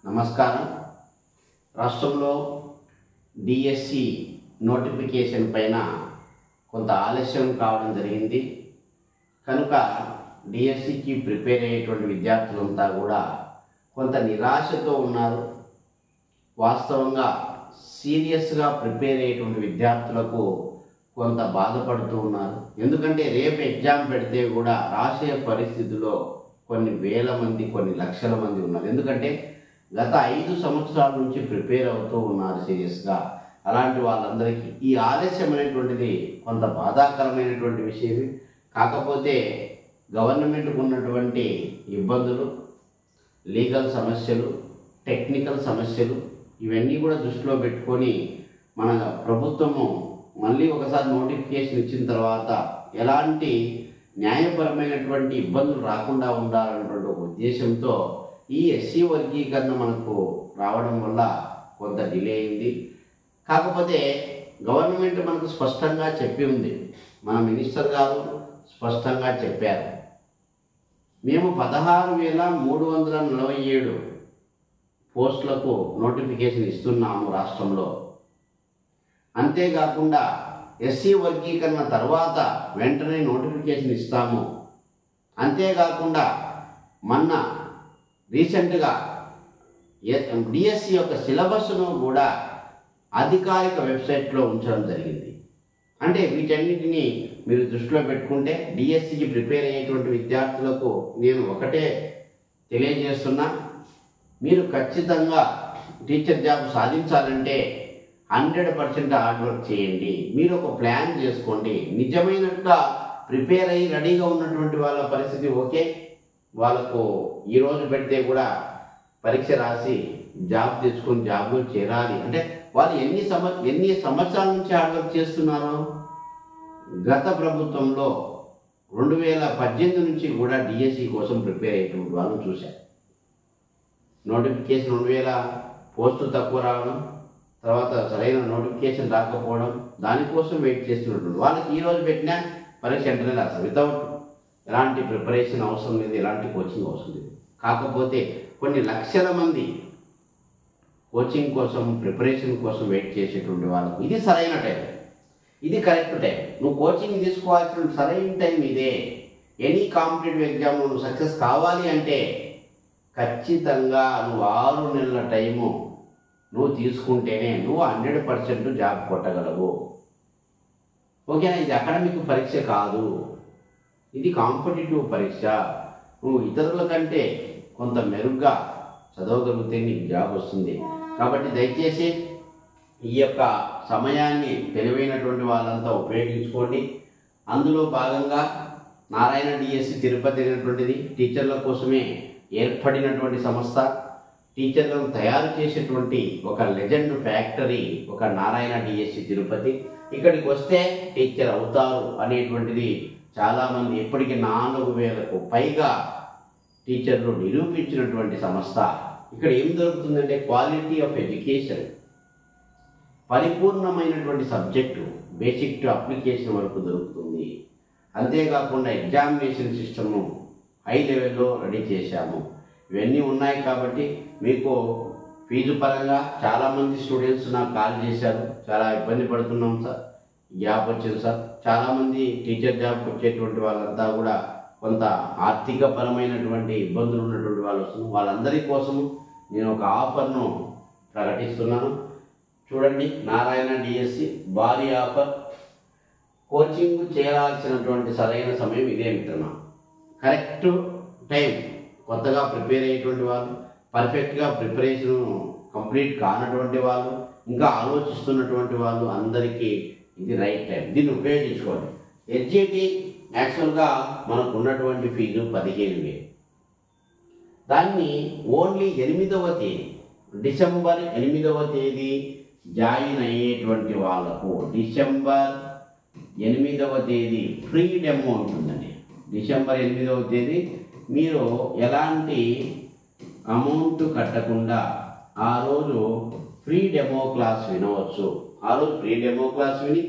నమస్కారం. రాష్ట్రంలో DSC notification పైన కొంత ఆలస్యం కావడం జరిగింది. కనుక డిఎస్సికి ప్రిపేర్ అయ్యేటువంటి విద్యార్థులంతా కూడా కొంత నిరాశతో ఉన్నారు. వాస్తవంగా సీరియస్గా ప్రిపేర్ అయ్యేటువంటి విద్యార్థులకు కొంత బాధపడుతూ ఉన్నారు. ఎందుకంటే రేపు ఎగ్జామ్ పెడితే కూడా రాసే పరిస్థితిలో కొన్ని వేల మంది, కొన్ని లక్షల మంది ఉన్నారు. ఎందుకంటే గత 5 సంవత్సరాల నుంచి ప్రిపేర్ అవుతూ ఉన్నారు సీరియస్గా. అలాంటి వాళ్ళందరికీ ఈ ఆలస్యం అనేటువంటిది కొంత బాధాకరమైనటువంటి విషయం. కాకపోతే గవర్నమెంట్కు ఉన్నటువంటి ఇబ్బందులు, లీగల్ సమస్యలు, టెక్నికల్ సమస్యలు ఇవన్నీ కూడా దృష్టిలో పెట్టుకొని మన ప్రభుత్వము మళ్ళీ ఒకసారి నోటిఫికేషన్ ఇచ్చిన తర్వాత ఎలాంటి న్యాయపరమైనటువంటి ఇబ్బందులు రాకుండా ఉండాలన్నటువంటి ఒక ఉద్దేశంతో ఈ ఎస్సీ వర్గీకరణ మనకు రావడం వల్ల కొంత డిలే అయింది. కాకపోతే గవర్నమెంట్ మనకు స్పష్టంగా చెప్పి ఉంది, మన మినిస్టర్ గారు స్పష్టంగా చెప్పారు, మేము 16,347 పోస్టులకు నోటిఫికేషన్ ఇస్తున్నాము రాష్ట్రంలో. అంతేకాకుండా ఎస్సీ వర్గీకరణ తర్వాత వెంటనే నోటిఫికేషన్ ఇస్తాము. అంతేకాకుండా మొన్న రీసెంట్గా డిఎస్సి యొక్క సిలబస్ను కూడా అధికారిక వెబ్సైట్లో ఉంచడం జరిగింది. అంటే వీటన్నిటినీ మీరు దృష్టిలో పెట్టుకుంటే డిఎస్సికి ప్రిపేర్ అయ్యేటువంటి విద్యార్థులకు నేను ఒకటే తెలియజేస్తున్నా, మీరు ఖచ్చితంగా టీచర్ జాబ్ సాధించాలంటే 100% హార్డ్ వర్క్ చేయండి. మీరు ఒక ప్లాన్ చేసుకోండి. నిజమైనట్టుగా ప్రిపేర్ అయ్యి రెడీగా ఉన్నటువంటి వాళ్ళ పరిస్థితి ఓకే, వాళ్ళకు ఈరోజు పెడితే కూడా పరీక్ష రాసి జాబ్ తెచ్చుకొని జాబ్లో చేరాలి అంటే వాళ్ళు ఎన్ని సంవత్సరాల నుంచి హార్డ్ వర్క్ చేస్తున్నారో. గత ప్రభుత్వంలో 2018 నుంచి కూడా డిఎస్సి కోసం ప్రిపేర్ అయ్యేటువంటి వాళ్ళని చూశారు. నోటిఫికేషన్ 2000 పోస్టులు తక్కువ రావడం, తర్వాత సరైన నోటిఫికేషన్ రాకపోవడం, దానికోసం వెయిట్ చేస్తున్నటువంటి వాళ్ళకి ఈరోజు పెట్టినా పరీక్ష వెంటనే రాస్తారు. వితౌట్ ఎలాంటి ప్రిపరేషన్ అవసరం లేదు, ఎలాంటి కోచింగ్ అవసరం లేదు. కాకపోతే కొన్ని లక్షల మంది కోచింగ్ కోసం, ప్రిపరేషన్ కోసం వెయిట్ చేసేటువంటి వాళ్ళకు ఇది సరైన టైం, ఇది కరెక్ట్ టైం. నువ్వు కోచింగ్ తీసుకోవాల్సిన సరైన టైం ఇదే. ఎనీ కాంపిటేటివ్ ఎగ్జామ్ నువ్వు సక్సెస్ కావాలి అంటే ఖచ్చితంగా నువ్వు 6 నెలల టైము నువ్వు తీసుకుంటేనే నువ్వు 100% జాబ్ కొట్టగలవు. ఓకేనా? ఇది అకాడమిక్ పరీక్ష కాదు, ఇది కాంపిటేటివ్ పరీక్ష. నువ్వు ఇతరుల కంటే కొంత మెరుగ్గా చదవగలిగితే నీకు జాబ్ వస్తుంది. కాబట్టి దయచేసి ఈ యొక్క సమయాన్ని తెలివైనటువంటి వాళ్ళంతా ఉపయోగించుకోండి. అందులో భాగంగా నారాయణ డిఎస్సి తిరుపతి అనేటువంటిది టీచర్ల కోసమే ఏర్పడినటువంటి సంస్థ. టీచర్లను తయారు చేసేటువంటి ఒక లెజెండ్ ఫ్యాక్టరీ ఒక నారాయణ డిఎస్సి తిరుపతి. ఇక్కడికి వస్తే టీచర్ అవుతారు అనేటువంటిది చాలామంది ఇప్పటికీ 4,000కు పైగా టీచర్లు నిరూపించినటువంటి సంస్థ. ఇక్కడ ఏం దొరుకుతుందంటే క్వాలిటీ ఆఫ్ ఎడ్యుకేషన్, పరిపూర్ణమైనటువంటి సబ్జెక్టు బేసిక్ టు అప్లికేషన్ వరకు దొరుకుతుంది. అంతేకాకుండా ఎగ్జామినేషన్ సిస్టమ్ను హై లెవెల్లో రెడీ చేశాము. ఇవన్నీ ఉన్నాయి కాబట్టి మీకు ఫీజు పరంగా చాలామంది స్టూడెంట్స్ నాకు కాల్ చేశారు, చాలా ఇబ్బంది పడుతున్నాం సార్, గ్యాప్ వచ్చింది సార్. చాలామంది టీచర్ జాబ్కి వచ్చేటువంటి వాళ్ళంతా కూడా కొంత ఆర్థిక పరమైనటువంటి ఇబ్బందులు ఉన్నటువంటి వాళ్ళు వస్తున్నారు. వాళ్ళందరి కోసము నేను ఒక ఆఫర్ను ప్రకటిస్తున్నాను. చూడండి, నారాయణ డిఎస్సి భారీ ఆఫర్. కోచింగ్ చేయాల్సినటువంటి సరైన సమయం ఇదే మిత్రమా. Correct time. కొత్తగా ప్రిపేర్ అయ్యేటువంటి వాళ్ళు, పర్ఫెక్ట్గా ప్రిపరేషన్ కంప్లీట్ కానటువంటి వాళ్ళు, ఇంకా ఆలోచిస్తున్నటువంటి వాళ్ళు అందరికీ ఇది రైట్ టైం. దీన్ని ఉపయోగించుకోండి. ఎస్జిటి యాక్చువల్గా మనకు ఉన్నటువంటి ఫీజు 15,000. దాన్ని ఓన్లీ 8వ తేదీ, డిసెంబర్ 8వ తేదీ జాయిన్ అయ్యేటువంటి వాళ్ళకు డిసెంబర్ 8వ తేదీ ఫ్రీ డెమో ఉంటుందండి. డిసెంబర్ 8వ తేదీ మీరు ఎలాంటి అమౌంట్ కట్టకుండా ఆ రోజు ఫ్రీ డెమో క్లాస్ వినవచ్చు. ఆ రోజు ఫ్రీ డెమో క్లాస్ విని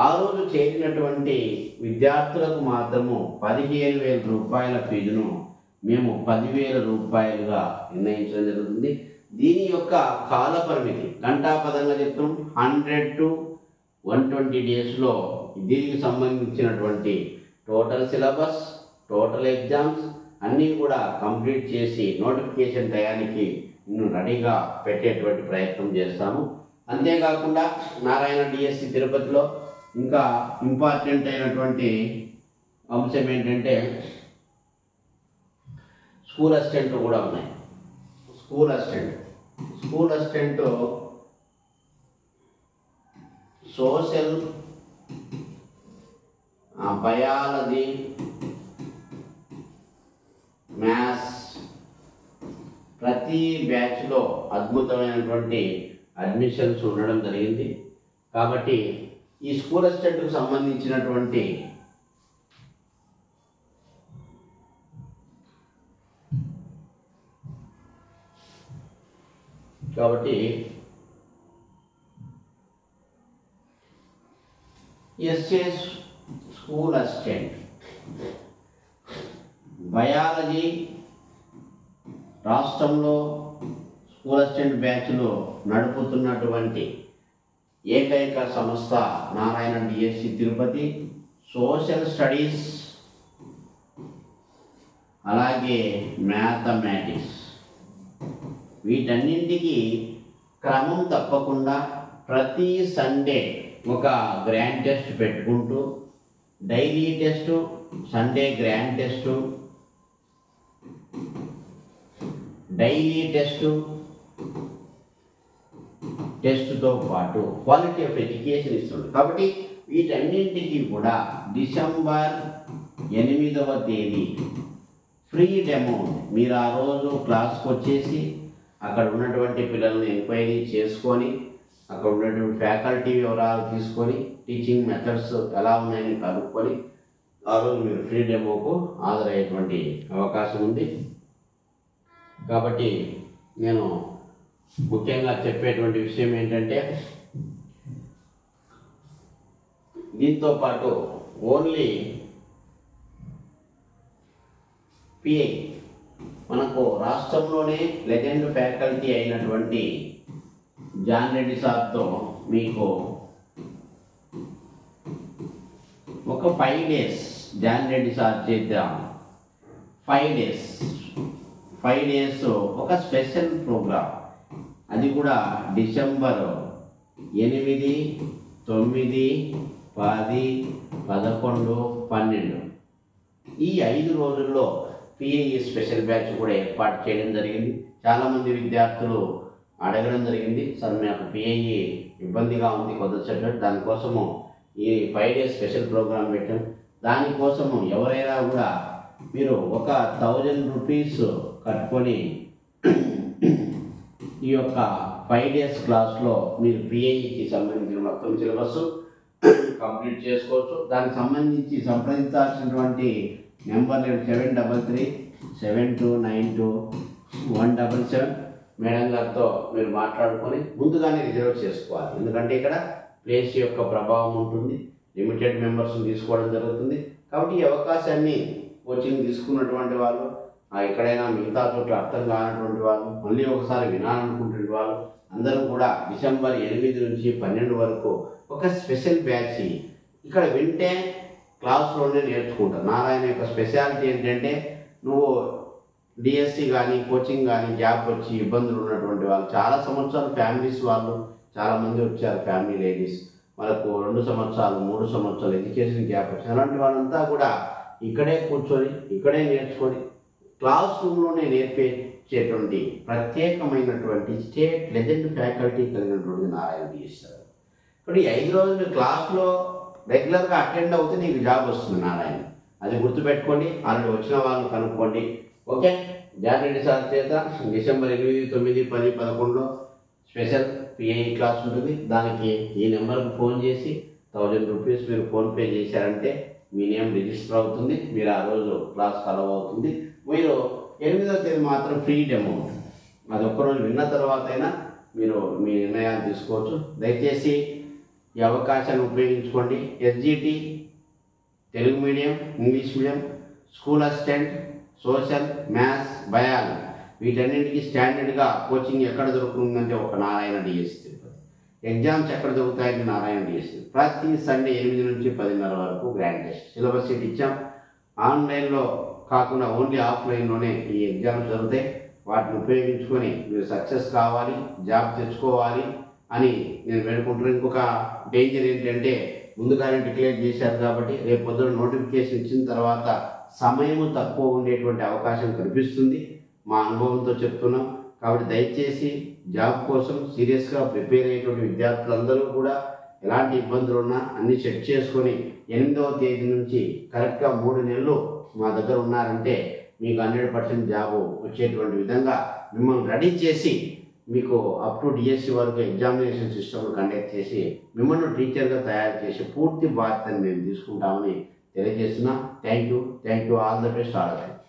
ఆ రోజు చేరినటువంటి విద్యార్థులకు మాత్రము 15,000 రూపాయల ఫీజును మేము 10,000 రూపాయలుగా నిర్ణయించడం జరుగుతుంది. దీని యొక్క కాల పరిమితి గంటాపదంగా చెప్తాం 100 to 120 డేస్లో దీనికి సంబంధించినటువంటి టోటల్ సిలబస్, టోటల్ ఎగ్జామ్స్ అన్నీ కూడా కంప్లీట్ చేసి నోటిఫికేషన్ టయానికి రెడీగా పెట్టేటువంటి ప్రయత్నం చేస్తాము. అంతేకాకుండా నారాయణ డిఎస్సి తిరుపతిలో ఇంకా ఇంపార్టెంట్ అయినటువంటి అంశం ఏంటంటే స్కూల్ అసిస్టెంట్ కూడా ఉన్నాయి. School assistant social, biology, maths ప్రతి బ్యాచ్లో అద్భుతమైనటువంటి అడ్మిషన్స్ ఉండడం జరిగింది. కాబట్టి ఈ స్కూల్ అసిస్టెంట్కు సంబంధించినటువంటి ఎస్ఎస్ స్కూల్ అసిస్టెంట్ బయాలజీ రాష్ట్రంలో స్కూల్ అసిస్టెంట్ బ్యాచ్లో నడుపుతున్నటువంటి ఏకైక సంస్థ Narayana DSC Tirupati. Social studies అలాగే మ్యాథమెటిక్స్ వీటన్నింటికి క్రమం తప్పకుండా ప్రతి సండే ఒక గ్రాండ్ టెస్ట్ పెట్టుకుంటూ daily test, Sunday grand test, daily టెస్ట్తో పాటు క్వాలిటీ ఆఫ్ ఎడ్యుకేషన్ ఇస్తుంది. కాబట్టి వీటన్నింటికి కూడా డిసెంబర్ 8వ తేదీ ఫ్రీ డెమో. మీరు ఆ రోజు క్లాస్కి వచ్చేసి అక్కడ ఉన్నటువంటి పిల్లల్ని ఎంక్వైరీ చేసుకొని అక్కడ ఉన్నటువంటి ఫ్యాకల్టీ వివరాలు తీసుకొని టీచింగ్ మెథడ్స్ ఎలా ఉన్నాయని కనుక్కొని ఆ రోజు మీరు ఫ్రీ డెమోకు హాజరయ్యేటువంటి అవకాశం ఉంది. కాబట్టి నేను ముఖ్యంగా చెప్పేటువంటి విషయం ఏంటంటే దీంతో పాటు ఓన్లీ పిఐ మనకు రాష్ట్రంలోనే లెజెండ్ ఫ్యాకల్టీ అయినటువంటి జాన్ రెడ్డి సార్తో మీకు ఒక 5 days జాన్ రెడ్డి సార్ చేద్దాం. 5 days ఒక స్పెషల్ ప్రోగ్రామ్, అది కూడా డిసెంబర్ 8, 9, 10, 11, 12 ఈ 5 రోజుల్లో పిఐఈ స్పెషల్ బ్యాచ్ కూడా ఏర్పాటు చేయడం జరిగింది. చాలామంది విద్యార్థులు అడగడం జరిగింది, సార్ నాకు పిఐఈ ఇబ్బందిగా ఉంది కొత్త సబ్జెక్ట్, దానికోసము ఈ 5 days స్పెషల్ ప్రోగ్రామ్ పెట్టాం. దానికోసము ఎవరైనా కూడా మీరు ఒక 1000 రూపీస్ కట్టుకొని ఈ యొక్క 5 days క్లాస్లో మీరు పిఐఈకి సంబంధించిన మొత్తం సిలబస్ కంప్లీట్ చేసుకోవచ్చు. దానికి సంబంధించి సంప్రదించాల్సినటువంటి నెంబర్ 733-7292-177 మేడం గారితో మీరు మాట్లాడుకొని ముందుగానే రిజర్వ్ చేసుకోవాలి. ఎందుకంటే ఇక్కడ ప్లేస్ యొక్క ప్రభావం ఉంటుంది, లిమిటెడ్ మెంబర్స్ని తీసుకోవడం జరుగుతుంది. కాబట్టి ఈ అవకాశాన్ని కోచింగ్ తీసుకున్నటువంటి వాళ్ళు, ఎక్కడైనా మిగతా చోట్ల అర్థం కానటువంటి వాళ్ళు, మళ్ళీ ఒకసారి వినాలనుకుంటున్న వాళ్ళు అందరూ కూడా డిసెంబర్ 8 నుంచి 12 వరకు ఒక స్పెషల్ బ్యాచ్ ఇక్కడ వింటే క్లాస్లోనే నేర్చుకుంటారు. నారాయణ యొక్క స్పెషాలిటీ ఏంటంటే నువ్వు డిఎస్సి కానీ కోచింగ్ కానీ జాబ్ వచ్చి ఇబ్బందులు ఉన్నటువంటి వాళ్ళు, చాలా సంవత్సరాలు ఫ్యామిలీస్ వాళ్ళు చాలామంది వచ్చారు, ఫ్యామిలీ లేడీస్, వాళ్ళకు 2 సంవత్సరాలు 3 సంవత్సరాలు ఎడ్యుకేషన్ గ్యాప్ వచ్చి అలాంటి వాళ్ళంతా కూడా ఇక్కడే కూర్చొని ఇక్కడే నేర్చుకొని క్లాస్ రూమ్లోనే నేర్పించేటువంటి ప్రత్యేకమైనటువంటి స్టేట్ లెజెండ్ ఫ్యాకల్టీ కలిగినటువంటి నారాయణ డిఎస్సి. ఇప్పుడు ఈ 5 రోజులు క్లాస్లో రెగ్యులర్గా అటెండ్ అవుతే నీకు జాబ్ వస్తుంది నారాయణ, అది గుర్తుపెట్టుకోండి. ఆల్రెడీ వచ్చిన వాళ్ళని కనుక్కోండి. ఓకే, జాన్ రెడ్డి సార్ చేత డిసెంబర్ 8, 9, 10, 11 స్పెషల్ పిఐఈ క్లాస్ ఉంటుంది. దానికి ఈ నెంబర్కి ఫోన్ చేసి 1000 రూపీస్ మీరు ఫోన్పే చేశారంటే మీ నేమ్ రిజిస్టర్ అవుతుంది, మీరు ఆ రోజు క్లాస్ అలవ్ అవుతుంది. మీరు 8వ తేదీ మాత్రం ఫ్రీ డెమో, అది ఒక్కరోజు విన్న తర్వాత అయినా మీరు మీ నిర్ణయాలు తీసుకోవచ్చు. దయచేసి ఈ అవకాశాన్ని ఉపయోగించుకోండి. SGT Telugu medium, English medium, school assistant social, maths, biology వీటన్నింటికి స్టాండర్డ్గా కోచింగ్ ఎక్కడ దొరుకుతుందంటే ఒక నారాయణ డిఎస్సి తిరుపతి. ఎగ్జామ్స్ ఎక్కడ దొరుకుతాయంటే నారాయణ డిఎస్సి. ప్రతి సండే 8 నుంచి 10:30 వరకు గ్రాండ్ టెస్ట్ సిలబస్ షీట్ ఇచ్చాం. ఆన్లైన్లో కాకుండా ఓన్లీ ఆఫ్లైన్లోనే ఈ ఎగ్జామ్స్ జరుగుతాయి. వాటిని ఉపయోగించుకొని మీరు సక్సెస్ కావాలి, జాబ్ తెచ్చుకోవాలి అని నేను వేడుకుంటున్నాను. ఇంకొక డేంజర్ ఏంటంటే ముందుగానే డిక్లేర్ చేశారు కాబట్టి రేపు పొద్దున నోటిఫికేషన్ ఇచ్చిన తర్వాత సమయం తక్కువ ఉండేటువంటి అవకాశం కనిపిస్తుంది. మా అనుభవంతో చెప్తున్నాం. కాబట్టి దయచేసి జాబ్ కోసం సీరియస్గా ప్రిపేర్ అయ్యేటువంటి విద్యార్థులందరూ కూడా ఎలాంటి ఇబ్బందులు ఉన్నా అన్నీ సెట్ చేసుకొని 8వ తేదీ నుంచి కరెక్ట్గా 3 నెలలు మా దగ్గర ఉన్నారంటే మీకు 100% జాబ్ వచ్చేటువంటి విధంగా మిమ్మల్ని రెడీ చేసి మీకు అప్ టు డిఎస్సి వరకు ఎగ్జామినేషన్ సిస్టమ్ కండక్ట్ చేసి మిమ్మల్ని టీచర్గా తయారు చేసి పూర్తి బాధ్యతను మేము తీసుకుంటామని తెలియజేస్తున్నాం. Thank you. All the best. All the best.